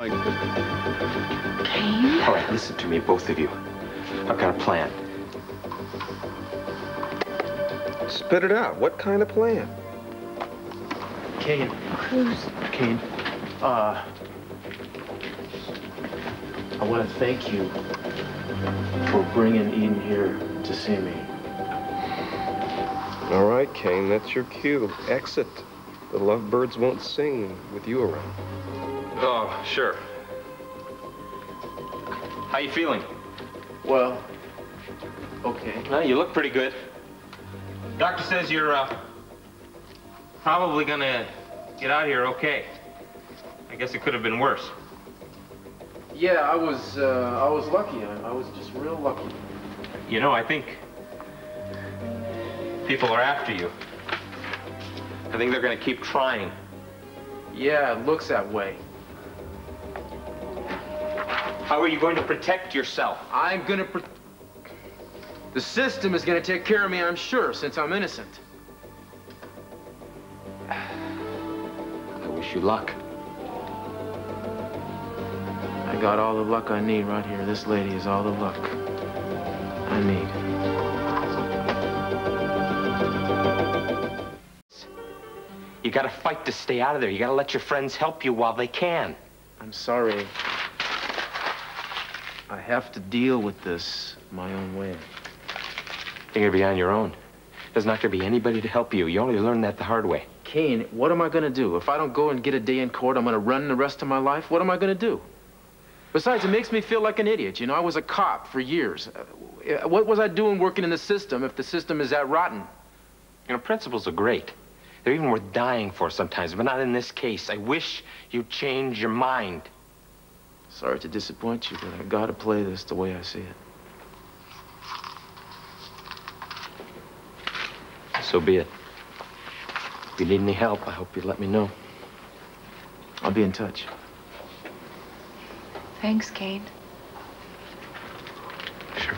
Kane? All right, listen to me, both of you. I've got a plan. Spit it out. What kind of plan? Kane. Cruz. Kane. I want to thank you for bringing Eden here to see me. All right, Kane, that's your cue. Exit. The lovebirds won't sing with you around. Oh, sure. How you feeling? Well, okay. Well, you look pretty good. Doctor says you're probably gonna get out of here okay. I guess it could have been worse. Yeah, I was lucky. I was just real lucky. You know, I think people are after you. I think they're gonna keep trying. Yeah, it looks that way. How are you going to protect yourself? I'm gonna The system is gonna take care of me, I'm sure, since I'm innocent. I wish you luck. I got all the luck I need right here. This lady is all the luck I need. You gotta fight to stay out of there. You gotta let your friends help you while they can. I'm sorry. I have to deal with this my own way. You're gonna be on your own. There's not gonna be anybody to help you. You only learn that the hard way. Kane, what am I gonna do? If I don't go and get a day in court, I'm gonna run the rest of my life? What am I gonna do? Besides, it makes me feel like an idiot. You know, I was a cop for years. What was I doing working in the system if the system is that rotten? You know, principles are great. They're even worth dying for sometimes, but not in this case. I wish you'd change your mind. Sorry to disappoint you, but I gotta play this the way I see it. So be it. If you need any help, I hope you'd let me know. I'll be in touch. Thanks, Kane. Sure.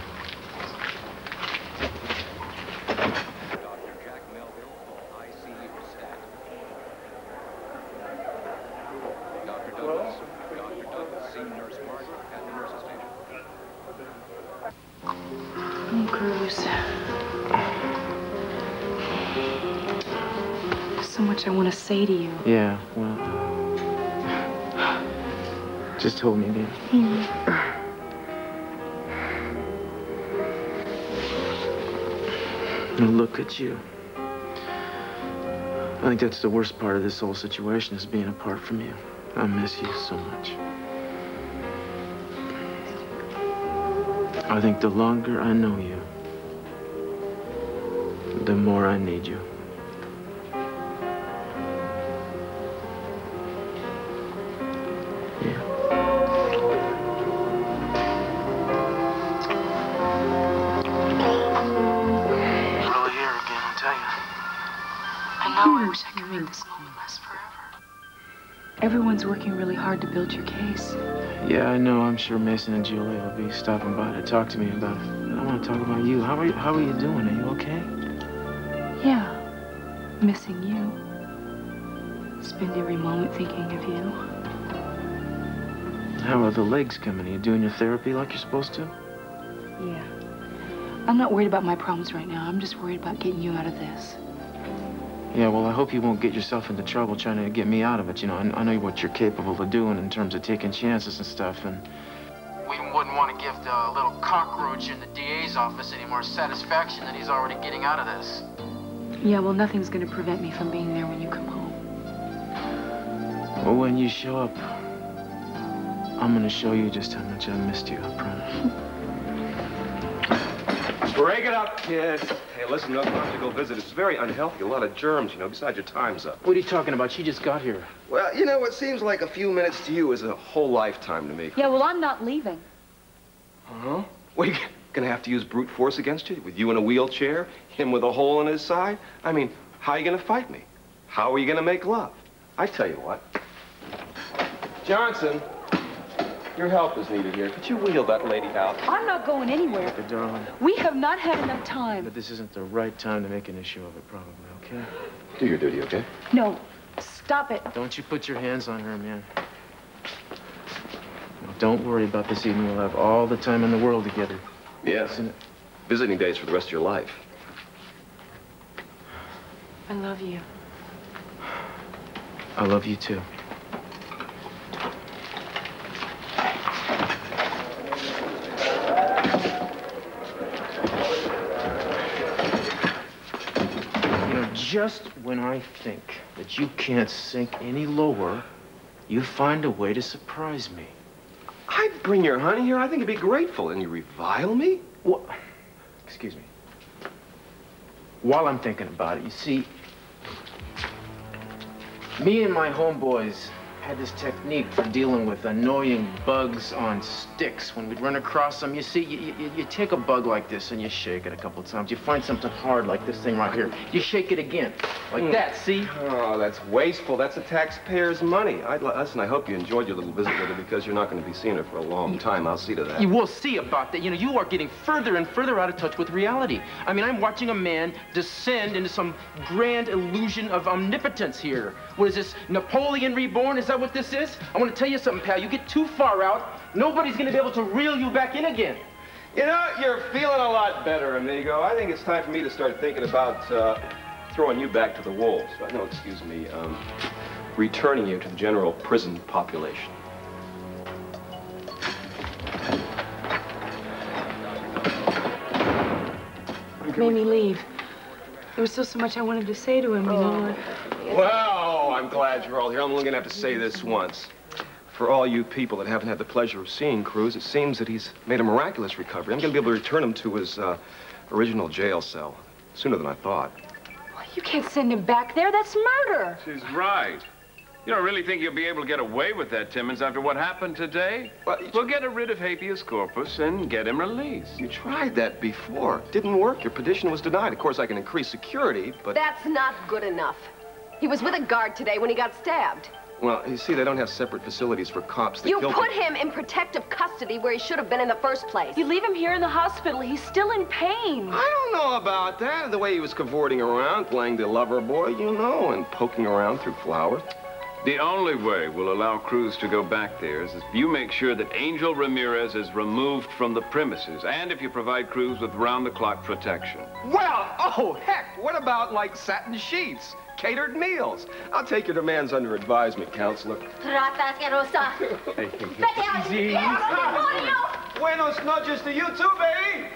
Oh, Cruz. There's so much I want to say to you. Yeah, well... Just hold me, baby. And look at you. I think that's the worst part of this whole situation, is being apart from you. I miss you so much. I think the longer I know you, the more I need you. Yeah. Really here again, I tell you. I know. I wish I could make this moment last forever. Everyone's working really hard to build your case. Yeah, I know. I'm sure Mason and Julie will be stopping by to talk to me about it. But I want to talk about you. How are you doing? Are you okay? Yeah. Missing you. Spend every moment thinking of you. How are the legs coming? Are you doing your therapy like you're supposed to? Yeah. I'm not worried about my problems right now. I'm just worried about getting you out of this. Yeah, well, I hope you won't get yourself into trouble trying to get me out of it. You know, I know what you're capable of doing in terms of taking chances and stuff, and... We wouldn't want to give the little cockroach in the DA's office any more satisfaction than he's already getting out of this. Yeah, well, nothing's going to prevent me from being there when you come home. Well, when you show up, I'm going to show you just how much I missed you, I promise. Break it up, kid. Hey, listen, no conjugal visit. It's very unhealthy. A lot of germs, you know. Besides, your time's up. What are you talking about? She just got here. Well, you know, what seems like a few minutes to you is a whole lifetime to me. Yeah, well, I'm not leaving. Huh? Well, you're gonna have to use brute force against you? With you in a wheelchair, him with a hole in his side? I mean, how are you gonna fight me? How are you gonna make love? I tell you what. Johnson, your help is needed here. Could you wheel that lady out? I'm not going anywhere. But, darling... We have not had enough time. But this isn't the right time to make an issue of it, probably, okay? Do your duty, okay? No. Stop it. Don't you put your hands on her, man. don't worry about this evening. We'll have all the time in the world together. Yes. Visiting days for the rest of your life. I love you. I love you, too. You know, just when I think that you can't sink any lower, you find a way to surprise me. I'd bring your honey here. I think you'd be grateful. And you revile me? What? Excuse me. While I'm thinking about it, you see, me and my homeboys had this technique for dealing with annoying bugs on sticks. When we'd run across them, you see, you take a bug like this and you shake it a couple of times. You find something hard like this thing right here. You shake it again, like that, see? Oh, that's wasteful. That's the taxpayer's money. Listen, I hope you enjoyed your little visit with her because you're not going to be seeing her for a long time. I'll see to that. You will see about that. You know, you are getting further and further out of touch with reality. I mean, I'm watching a man descend into some grand illusion of omnipotence here. What is this, Napoleon reborn? Is that what this is? I want to tell you something, pal. You get too far out, nobody's going to be able to reel you back in again. You know, you're feeling a lot better, amigo. I think it's time for me to start thinking about throwing you back to the wolves. No, excuse me, returning you to the general prison population. Made me leave. There was still so much I wanted to say to him, you know. Well, I'm glad you're all here. I'm only going to have to say this once. For all you people that haven't had the pleasure of seeing Cruz, it seems that he's made a miraculous recovery. I'm going to be able to return him to his original jail cell sooner than I thought. Well, you can't send him back there. That's murder. She's right. You don't really think you'll be able to get away with that, Timmons, after what happened today? Well, we'll get rid of habeas corpus and get him released. You tried that before. Didn't work. Your petition was denied. Of course, I can increase security, but... That's not good enough. He was with a guard today when he got stabbed. Well, you see, they don't have separate facilities for cops that You kill put people. him in protective custody where he should have been in the first place. You leave him here in the hospital. He's still in pain. I don't know about that. The way he was cavorting around, playing the lover boy, you know, and poking around through flowers. The only way we'll allow Cruz to go back there is if you make sure that Angel Ramirez is removed from the premises, and if you provide Cruz with round-the-clock protection. Well, oh, heck, what about, like, satin sheets, catered meals? I'll take your demands under advisement, counselor. Easy. Buenos noches to you, too, baby.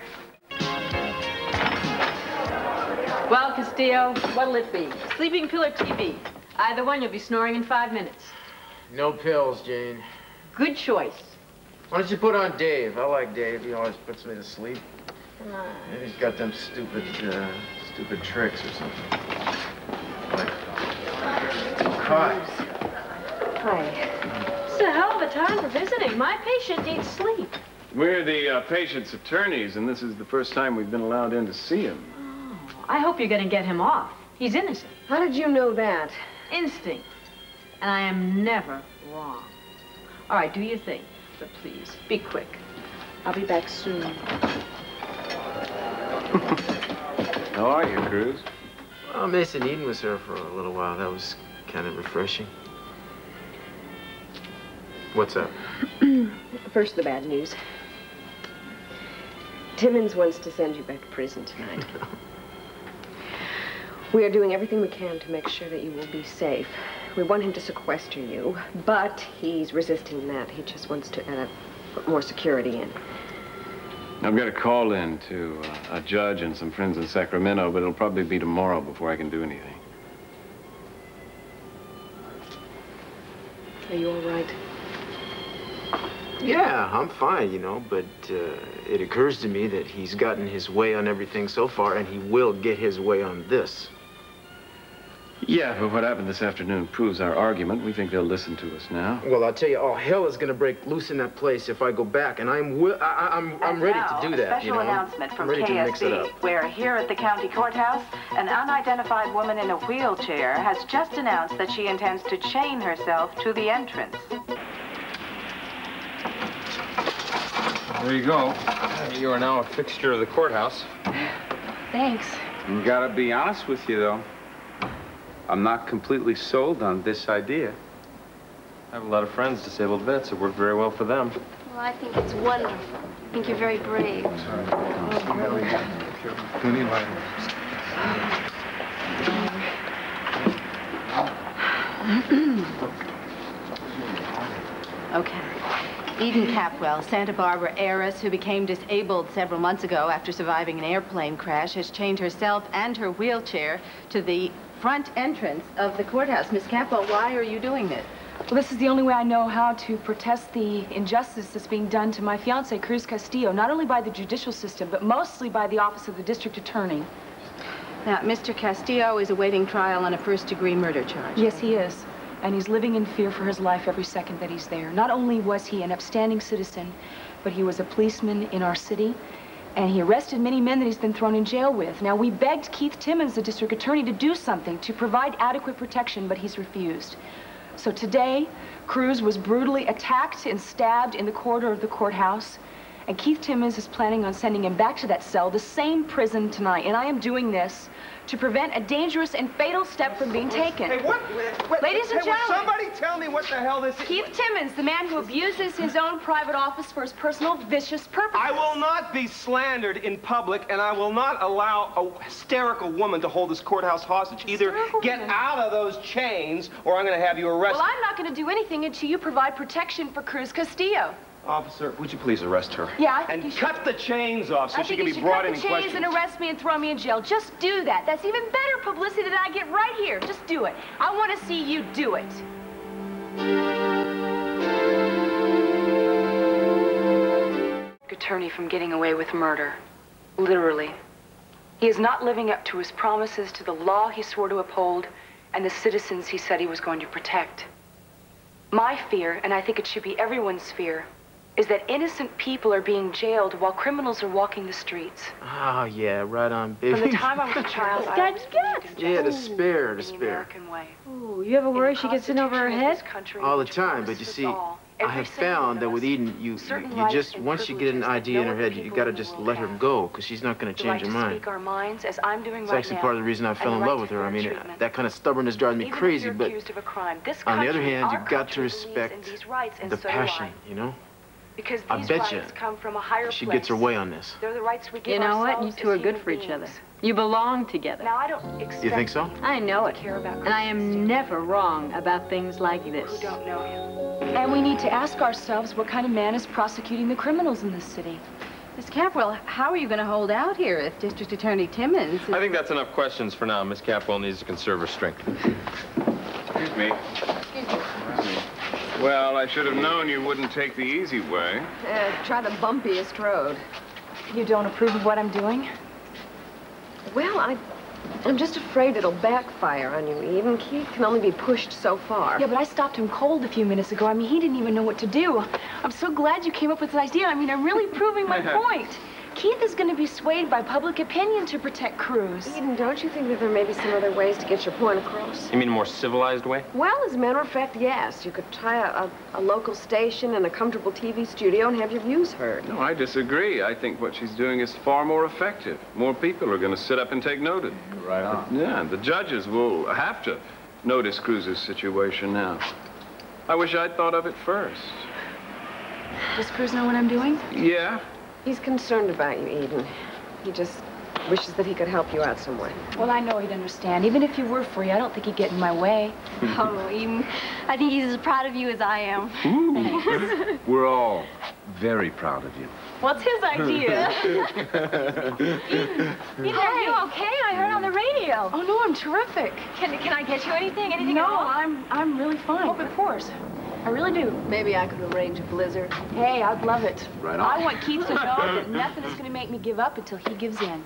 Well, Castillo, what'll it be? Sleeping pill or TV? Either one, you'll be snoring in 5 minutes. No pills, Jane. Good choice. Why don't you put on Dave? I like Dave. He always puts me to sleep. Maybe he's got them stupid tricks or something. Like, Hi. It's a hell of a time for visiting. My patient needs sleep. We're the patient's attorneys, and this is the first time we've been allowed in to see him. Oh, I hope you're going to get him off. He's innocent. How did you know that? Instinct. And I am never wrong. All right, do your thing. But please, be quick. I'll be back soon. How are you, Cruz? well, missing Eden was here for a little while. That was kind of refreshing. What's up? First, the bad news. Timmons wants to send you back to prison tonight. We are doing everything we can to make sure that you will be safe. We want him to sequester you, but he's resisting that. He just wants to put more security in. I've got a call in to a judge and some friends in Sacramento, but it'll probably be tomorrow before I can do anything. Are you all right? Yeah, I'm fine, you know, but it occurs to me that he's gotten his way on everything so far, and he will get his way on this. Yeah, but what happened this afternoon proves our argument. We think they'll listen to us now. Well, I'll tell you, all hell is going to break loose in that place if I go back, and I'm ready to do that, you know. Special announcement from I'm ready to mix it up. KSB, where here at the county courthouse, an unidentified woman in a wheelchair has just announced that she intends to chain herself to the entrance. There you go. You are now a fixture of the courthouse. Thanks. You gotta be honest with you, though. I'm not completely sold on this idea. I have a lot of friends, disabled vets. It worked very well for them. Well, I think it's wonderful. I think you're very brave. Okay. Eden Capwell, Santa Barbara heiress who became disabled several months ago after surviving an airplane crash, has chained herself and her wheelchair to the front entrance of the courthouse. Miss Capwell, why are you doing this? Well, this is the only way I know how to protest the injustice that's being done to my fiancé, Cruz Castillo, not only by the judicial system, but mostly by the office of the district attorney. Now, Mr. Castillo is awaiting trial on a first-degree murder charge. Yes, he is. And he's living in fear for his life every second that he's there. Not only was he an upstanding citizen, but he was a policeman in our city, and he arrested many men that he's been thrown in jail with. Now, we begged Keith Timmons, the district attorney, to do something to provide adequate protection, but he's refused. So today, Cruz was brutally attacked and stabbed in the corridor of the courthouse, and Keith Timmons is planning on sending him back to that cell, the same prison tonight. And I am doing this to prevent a dangerous and fatal step from being taken. Hey, what? Ladies and gentlemen. Will somebody tell me what the hell this is? Keith Timmons, the man who abuses his own private office for his personal vicious purposes. I will not be slandered in public, and I will not allow a hysterical woman to hold this courthouse hostage. Either get out of those chains, or I'm going to have you arrested. Well, I'm not going to do anything until you provide protection for Cruz Castillo. Officer, would you please arrest her? Yeah, I think and cut the chains off so she can be brought in and questioned. I think you should cut the chains and arrest me and throw me in jail. Just do that. That's even better publicity than I get right here. Just do it. I want to see you do it. Attorney from getting away with murder. Literally. He is not living up to his promises to the law he swore to uphold and the citizens he said he was going to protect. My fear, and I think it should be everyone's fear, is that innocent people are being jailed while criminals are walking the streets. Oh, yeah, right on, baby. From the time I was a child, I was yeah, despair. Ooh, you ever worry she gets in over her head? All the time, but you see, I have found that with Eden, you just, once you get an idea in her head, you gotta just let her go, because she's not gonna change her mind. It's actually part of the reason I fell in love with her. I mean, that kind of stubbornness drives me crazy, but on the other hand, you've got to respect the passion, you know? Because I bet you she gets her way on this. They're the rights we give you know what? ourselves You two are as good human for each beings. other. You belong together. Now, I don't expect You think so? I know it. And I am never wrong about things like who this. don't know him. And we need to ask ourselves what kind of man is prosecuting the criminals in this city. Miss Capwell, how are you going to hold out here if District Attorney Timmons is... I think that's enough questions for now. Miss Capwell needs to conserve her strength. Excuse me. Well, I should have known you wouldn't take the easy way. Try the bumpiest road. You don't approve of what I'm doing? Well, I'm just afraid it'll backfire on you, Eden. Keith can only be pushed so far. Yeah, but I stopped him cold a few minutes ago. I mean, he didn't even know what to do. I'm so glad you came up with this idea. I mean, I'm really proving my point. Keith is going to be swayed by public opinion to protect Cruz. Eden, don't you think that there may be some other ways to get your point across? You mean a more civilized way? Well, as a matter of fact, yes. You could try a local station and a comfortable TV studio and have your views heard. No, I disagree. I think what she's doing is far more effective. More people are going to sit up and take notice. Right on. Yeah, the judges will have to notice Cruz's situation now. I wish I'd thought of it first. Does Cruz know what I'm doing? Yeah. He's concerned about you, Eden. He just wishes that he could help you out some way. Well, I know he'd understand. Even if you were free, I don't think he'd get in my way. Oh, Eden, I think he's as proud of you as I am. Ooh. We're all very proud of you. What's his idea? Eden, are you okay? I heard on the radio. Oh, no, I'm terrific. Can I get you anything? Anything No, at all? I'm really fine. Oh, of course. I really do. Maybe I could arrange a blizzard. Hey, I'd love it. Right on. I want Keith to know that nothing is going to make me give up until he gives in.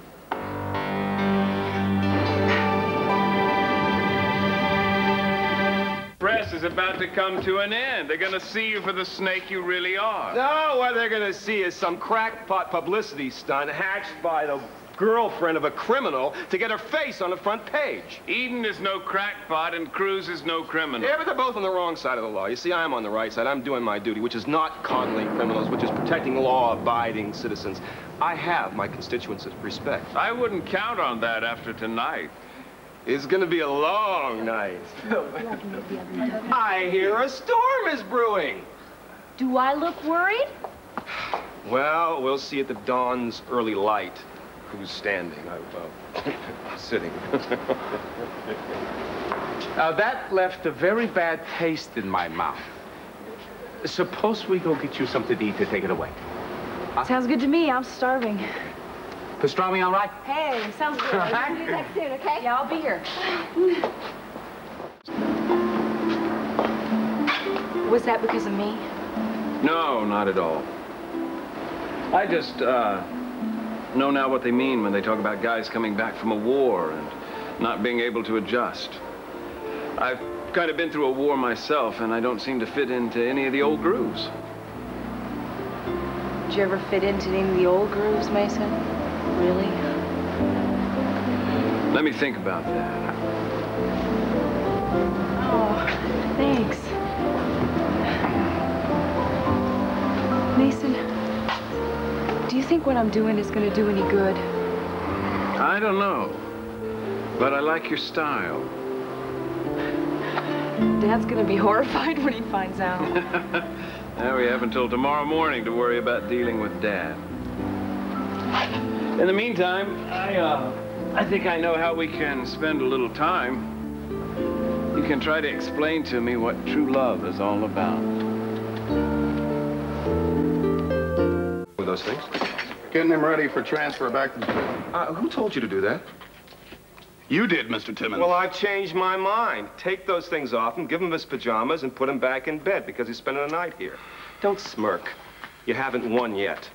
Press is about to come to an end. They're going to see you for the snake you really are. No, what they're going to see is some crackpot publicity stunt hatched by the girlfriend of a criminal to get her face on the front page. Eden is no crackpot and Cruz is no criminal. Yeah, but they're both on the wrong side of the law. You see, I'm on the right side. I'm doing my duty, which is not coddling criminals, which is protecting law-abiding citizens. I have my constituents' respect. I wouldn't count on that after tonight. It's gonna be a long night. I hear a storm is brewing. Do I look worried? Well, we'll see at the dawn's early light who's standing. Sitting. That left a very bad taste in my mouth. Suppose we go get you something to eat to take it away. Sounds good to me. I'm starving. Pastrami, all right? Hey, sounds good. We'll do that soon, okay? Yeah, I'll be here. Was that because of me? No, not at all. I just know now what they mean when they talk about guys coming back from a war and not being able to adjust. I've kind of been through a war myself, and I don't seem to fit into any of the old grooves. Did you ever fit into any of the old grooves, Mason? Really? Let me think about that. Oh, thanks. Mason, do you think what I'm doing is going to do any good? I don't know, but I like your style. Dad's going to be horrified when he finds out. Now we have until tomorrow morning to worry about dealing with Dad. In the meantime, I think I know how we can spend a little time. You can try to explain to me what true love is all about. With those things? Getting him ready for transfer back to the prison. Who told you to do that? You did, Mr. Timmons. Well, I've changed my mind. Take those things off and give him his pajamas and put him back in bed because he's spending the night here. Don't smirk. You haven't won yet.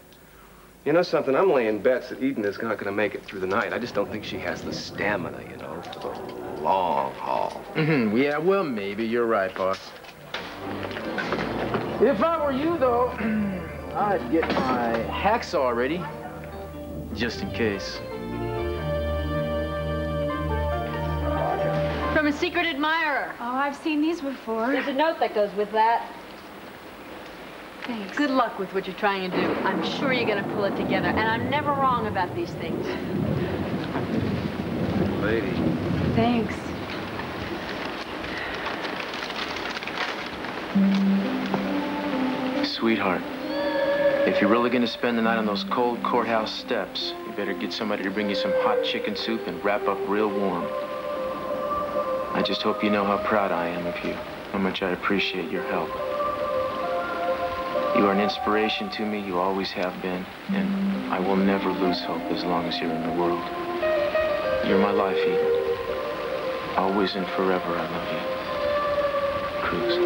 You know something? I'm laying bets that Eden is not going to make it through the night. I just don't think she has the stamina, you know, for the long haul. Yeah, well, maybe. You're right, boss. If I were you, though, I'd get my hacksaw ready, just in case. From a secret admirer. Oh, I've seen these before. There's a note that goes with that. Thanks. Good luck with what you're trying to do. I'm sure you're going to pull it together, and I'm never wrong about these things. Lady. Thanks. Sweetheart, if you're really going to spend the night on those cold courthouse steps, you better get somebody to bring you some hot chicken soup and wrap up real warm. I just hope you know how proud I am of you, how much I appreciate your help. You are an inspiration to me, you always have been, and I will never lose hope as long as you're in the world. You're my life, Eden. Always and forever, I love you. Cruz.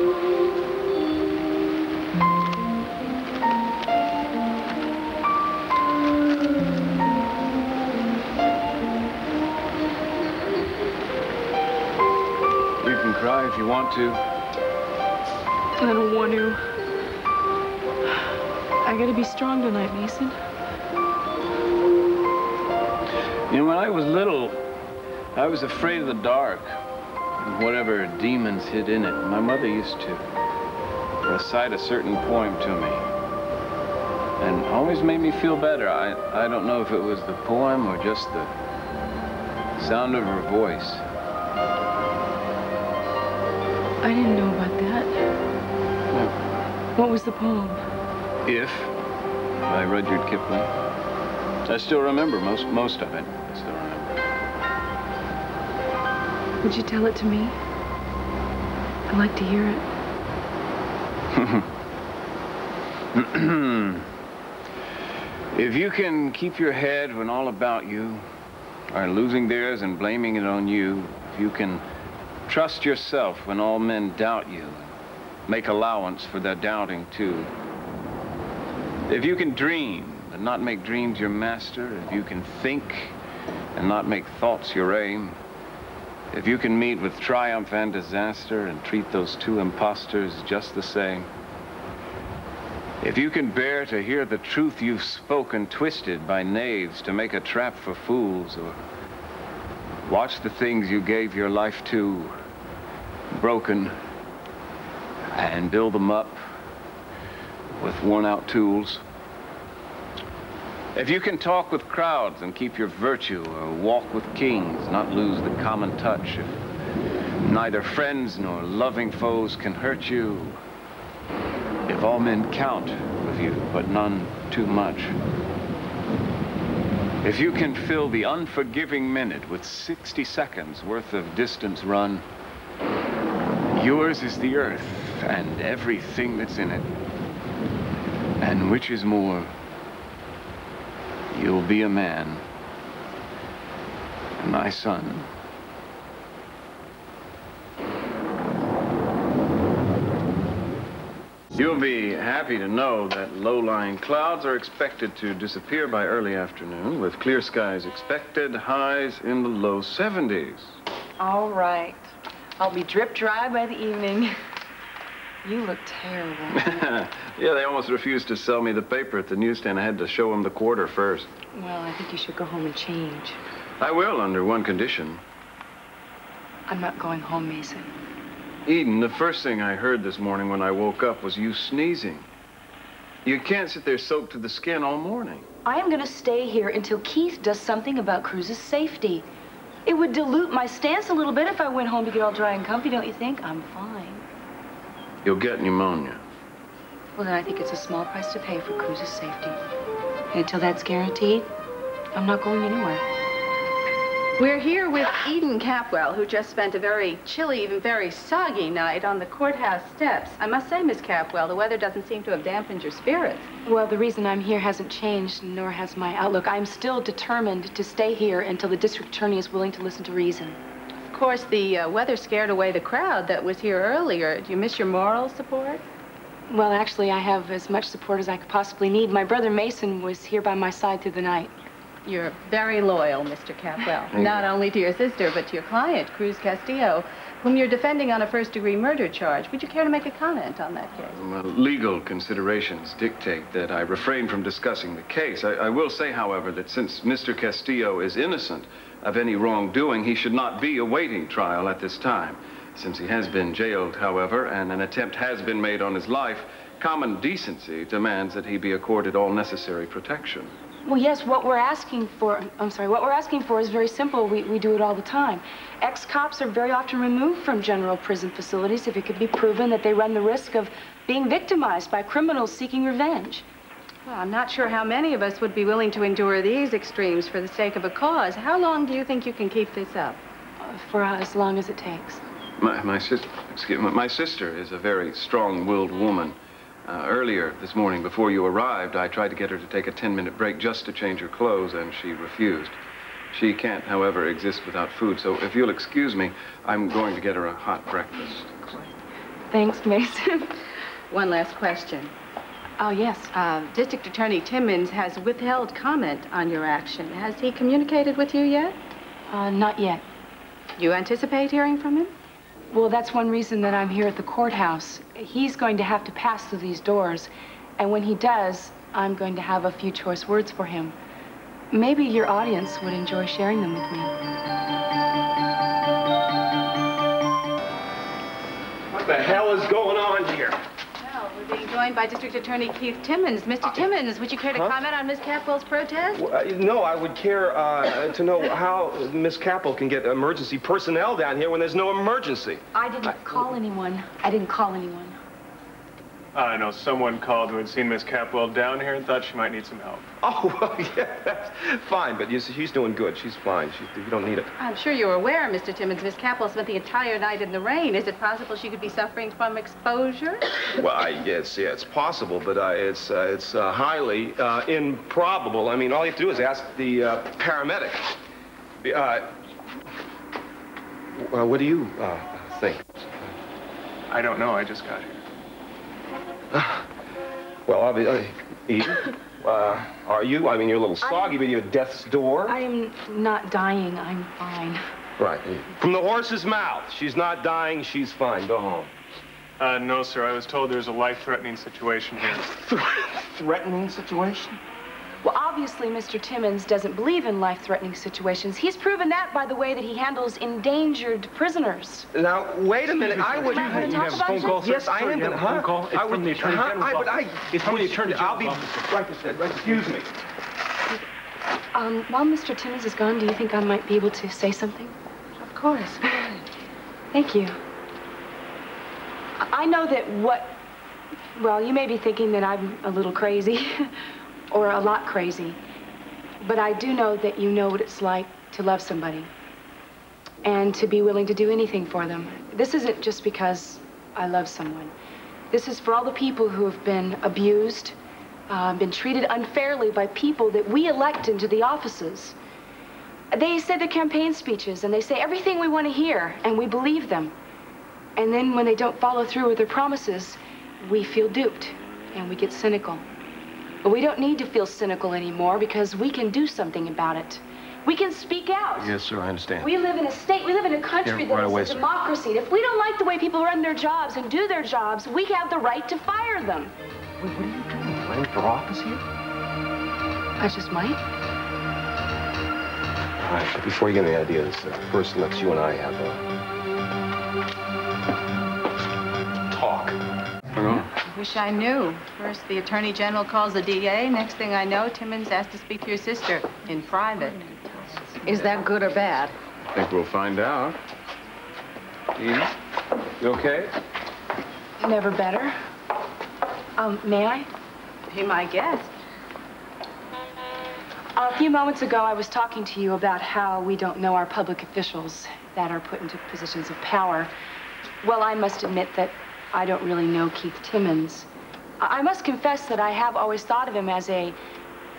Cry if you want to. I don't want to. I gotta be strong tonight, Mason. You know, when I was little, I was afraid of the dark and whatever demons hid in it. My mother used to recite a certain poem to me and always made me feel better. I don't know if it was the poem or just the sound of her voice. I didn't know about that. Yeah. What was the poem? If, by Rudyard Kipling. I still remember most of it. I still remember. Would you tell it to me? I'd like to hear it. If you can keep your head when all about you are losing theirs and blaming it on you, if you can trust yourself when all men doubt you, make allowance for their doubting too. If you can dream and not make dreams your master, if you can think and not make thoughts your aim, if you can meet with triumph and disaster and treat those two impostors just the same, if you can bear to hear the truth you've spoken twisted by knaves to make a trap for fools, or watch the things you gave your life to broken and build them up with worn-out tools. If you can talk with crowds and keep your virtue, or walk with kings, not lose the common touch, if neither friends nor loving foes can hurt you, if all men count with you, but none too much, if you can fill the unforgiving minute with 60 seconds worth of distance run, yours is the earth and everything that's in it. And which is more, you'll be a man, my son. You'll be happy to know that low-lying clouds are expected to disappear by early afternoon, with clear skies expected, highs in the low 70s. All right. I'll be drip dry by the evening. You look terrible. Yeah, they almost refused to sell me the paper at the newsstand. I had to show them the quarter first. Well, I think you should go home and change. I will, under one condition. I'm not going home, Mason. Eden, the first thing I heard this morning when I woke up was you sneezing. You can't sit there soaked to the skin all morning. I am going to stay here until Keith does something about Cruz's safety. It would dilute my stance a little bit if I went home to get all dry and comfy, don't you think? I'm fine. You'll get pneumonia. Well, then I think it's a small price to pay for Cruz's safety. And until that's guaranteed, I'm not going anywhere. We're here with Eden Capwell, who just spent a very chilly, even very soggy night on the courthouse steps. I must say, Miss Capwell, the weather doesn't seem to have dampened your spirits. Well, the reason I'm here hasn't changed, nor has my outlook. I'm still determined to stay here until the district attorney is willing to listen to reason. Of course, the weather scared away the crowd that was here earlier. Do you miss your moral support? Well, actually, I have as much support as I could possibly need. My brother Mason was here by my side through the night. You're very loyal, Mr. Capwell. Not only to your sister, but to your client, Cruz Castillo, whom you're defending on a first-degree murder charge. Would you care to make a comment on that case? Well, legal considerations dictate that I refrain from discussing the case. I will say, however, that since Mr. Castillo is innocent of any wrongdoing, he should not be awaiting trial at this time. Since he has been jailed, however, and an attempt has been made on his life, common decency demands that he be accorded all necessary protection. Well, yes, what we're asking for is very simple. We do it all the time. Ex-cops are very often removed from general prison facilities if it could be proven that they run the risk of being victimized by criminals seeking revenge. Well, I'm not sure how many of us would be willing to endure these extremes for the sake of a cause. How long do you think you can keep this up? For as long as it takes. My sister is a very strong-willed woman. Earlier this morning, before you arrived, I tried to get her to take a 10-minute break just to change her clothes, and she refused. She can't, however, exist without food, so if you'll excuse me, I'm going to get her a hot breakfast. Thanks, Mason. One last question. Oh, yes. District Attorney Timmons has withheld comment on your action. Has he communicated with you yet? Not yet. You anticipate hearing from him? Well, that's one reason that I'm here at the courthouse. He's going to have to pass through these doors, and when he does, I'm going to have a few choice words for him. Maybe your audience would enjoy sharing them with me. What the hell is going on here? Well, we're being joined by District Attorney Keith Timmons. Mr. Timmons, would you care to comment on Miss Capwell's protest? Well, no, I would care to know how Miss Capwell can get emergency personnel down here when there's no emergency. I didn't call anyone. I didn't call anyone. I know someone called who had seen Miss Capwell down here and thought she might need some help. Oh, well, yeah, that's fine, but she's doing good. She's fine. You don't need it. I'm sure you're aware, Mr. Timmons, Miss Capwell spent the entire night in the rain. Is it possible she could be suffering from exposure? Well, yes, it's possible, but it's highly improbable. I mean, all you have to do is ask the paramedic. What do you think? I don't know. I just got here. Well, obviously, Eden, are you? I mean, you're a little soggy, but you're at death's door. I am not dying. I'm fine. Right. From the horse's mouth. She's not dying. She's fine. Go home. No, sir. I was told there's a life-threatening situation here. Threatening situation? Well, obviously, Mr. Timmons doesn't believe in life-threatening situations. He's proven that by the way that he handles endangered prisoners. Now, wait a minute. I would... You want to talk about it? Call, yes, I am. Phone call? It's from the Attorney General's office. It's from the Attorney General's office. Right this. Excuse me. While Mr. Timmons is gone, do you think I might be able to say something? Of course. Thank you. I know that well, you may be thinking that I'm a little crazy, or a lot crazy, but I do know that you know what it's like to love somebody and to be willing to do anything for them. This isn't just because I love someone. This is for all the people who have been abused, been treated unfairly by people that we elect into the offices. They say their campaign speeches, and they say everything we want to hear, and we believe them. And then when they don't follow through with their promises, we feel duped, and we get cynical. But we don't need to feel cynical anymore because we can do something about it. We can speak out. Yes, sir, I understand. We live in a state, we live in a country Right that away, is a sir. democracy. If we don't like the way people run their jobs and do their jobs, we have the right to fire them. Wait, what are you doing? Running for office here? I just might. All right, but before you get any ideas, first let's you and I have a talk. Wish I knew. First, the Attorney General calls the DA. Next thing I know, Timmons asked to speak to your sister in private. Is that good or bad? I think we'll find out. Edie, you okay? Never better. May I? Be my guest. A few moments ago, I was talking to you about how we don't know our public officials that are put into positions of power. Well, I must admit that I don't really know Keith Timmons. I must confess that I have always thought of him as a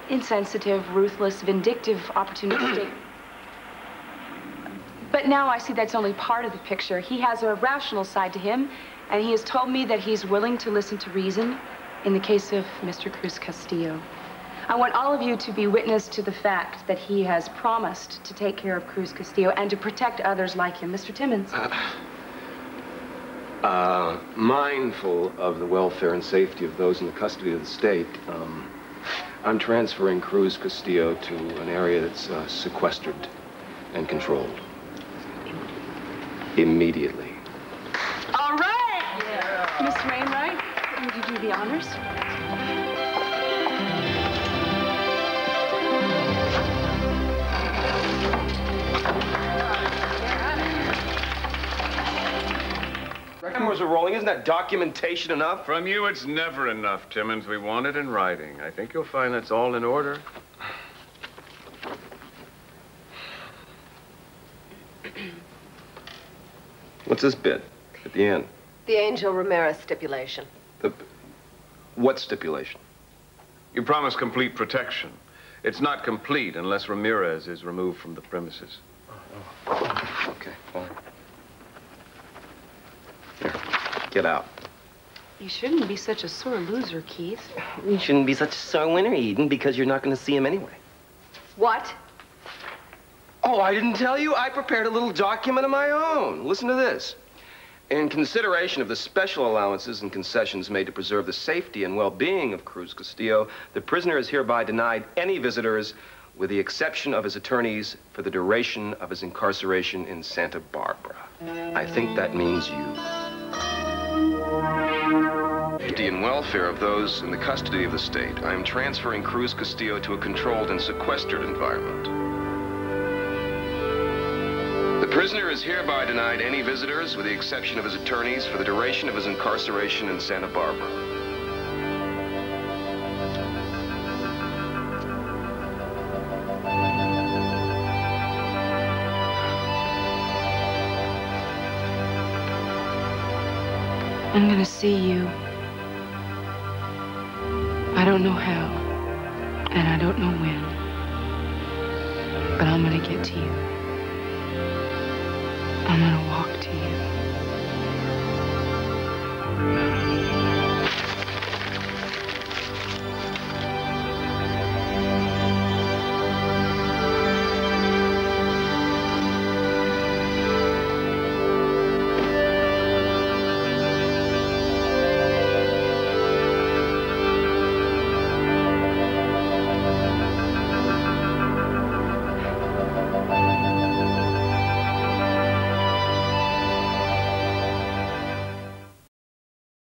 insensitive, ruthless, vindictive, opportunistic. But now I see that's only part of the picture. He has a rational side to him, and he has told me that he's willing to listen to reason in the case of Mr. Cruz Castillo. I want all of you to be witness to the fact that he has promised to take care of Cruz Castillo and to protect others like him. Mr. Timmons. Mindful of the welfare and safety of those in the custody of the state, I'm transferring Cruz Castillo to an area that's sequestered and controlled. Immediately. All right! Yeah. Miss Wainwright, would you do the honors? Cameras are rolling. Isn't that documentation enough? From you, it's never enough, Timmons. We want it in writing. I think you'll find that's all in order. What's this bit at the end? The Angel Ramirez stipulation. What stipulation? You promise complete protection. It's not complete unless Ramirez is removed from the premises. Okay, fine. Here, get out. You shouldn't be such a sore loser, Keith. You shouldn't be such a sore winner, Eden, because you're not going to see him anyway. What? Oh, I didn't tell you? I prepared a little document of my own. Listen to this. In consideration of the special allowances and concessions made to preserve the safety and well-being of Cruz Castillo, the prisoner is hereby denied any visitors with the exception of his attorneys for the duration of his incarceration in Santa Barbara. I think that means you. Safety and welfare of those in the custody of the state, I am transferring Cruz Castillo to a controlled and sequestered environment. The prisoner is hereby denied any visitors with the exception of his attorneys for the duration of his incarceration in Santa Barbara. I'm gonna see you. I don't know how, and I don't know when, but I'm gonna get to you. I'm gonna walk to you.